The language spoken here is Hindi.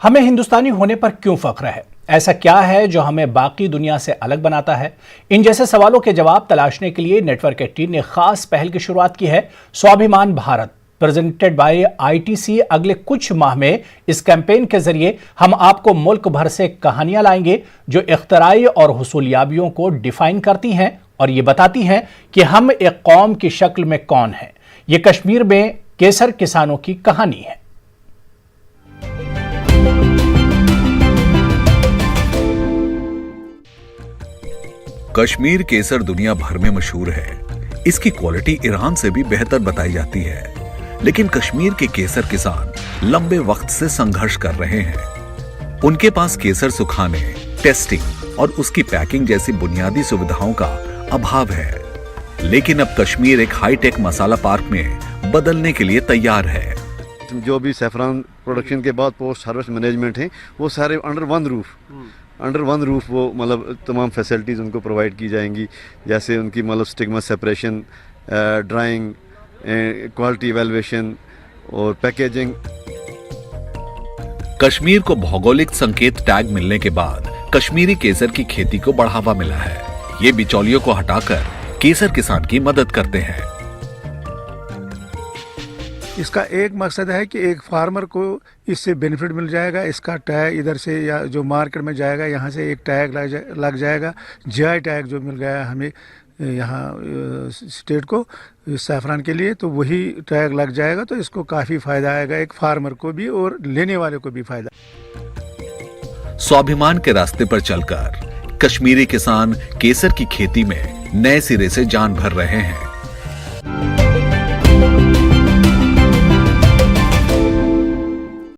हमें हिंदुस्तानी होने पर क्यों फख्र है? ऐसा क्या है जो हमें बाकी दुनिया से अलग बनाता है? इन जैसे सवालों के जवाब तलाशने के लिए नेटवर्क 18 ने खास पहल की शुरुआत की है। स्वाभिमान भारत प्रेजेंटेड बाय आईटीसी। अगले कुछ माह में इस कैंपेन के जरिए हम आपको मुल्क भर से कहानियां लाएंगे जो इख्तराई और हुसूलियाबियों को डिफाइन करती हैं और ये बताती हैं कि हम एक कौम की शक्ल में कौन है। ये कश्मीर में केसर किसानों की कहानी है। कश्मीर केसर दुनिया भर में मशहूर है। इसकी क्वालिटी ईरान से भी बेहतर बताई जाती है, लेकिन कश्मीर के केसर किसान लंबे वक्त से संघर्ष कर रहे हैं। उनके पास केसर सुखाने, टेस्टिंग और उसकी पैकिंग जैसी बुनियादी सुविधाओं का अभाव है। लेकिन अब कश्मीर एक हाईटेक मसाला पार्क में बदलने के लिए तैयार है। जो भी सैफरान प्रोडक्शन के बाद पोस्ट हार्वेस्ट मैनेजमेंट है वो सारे अंडर वन रूफ वो मतलब तमाम फैसिलिटीज़ उनको प्रोवाइड की जाएंगी, जैसे उनकी मतलब stigma separation, drawing, quality evaluation और पैकेजिंग। कश्मीर को भौगोलिक संकेत टैग मिलने के बाद कश्मीरी केसर की खेती को बढ़ावा मिला है। ये बिचौलियों को हटाकर केसर किसान की मदद करते हैं। इसका एक मकसद है कि एक फार्मर को इससे बेनिफिट मिल जाएगा। इसका टैग इधर से या जो मार्केट में जाएगा यहाँ से एक टैग लग जाएगा। जीआई टैग जो मिल गया हमें यहाँ स्टेट को सैफरान के लिए, तो वही टैग लग जाएगा, तो इसको काफ़ी फ़ायदा आएगा, एक फार्मर को भी और लेने वाले को भी फ़ायदा। स्वाभिमान के रास्ते पर चलकर कश्मीरी किसान केसर की खेती में नए सिरे से जान भर रहे हैं।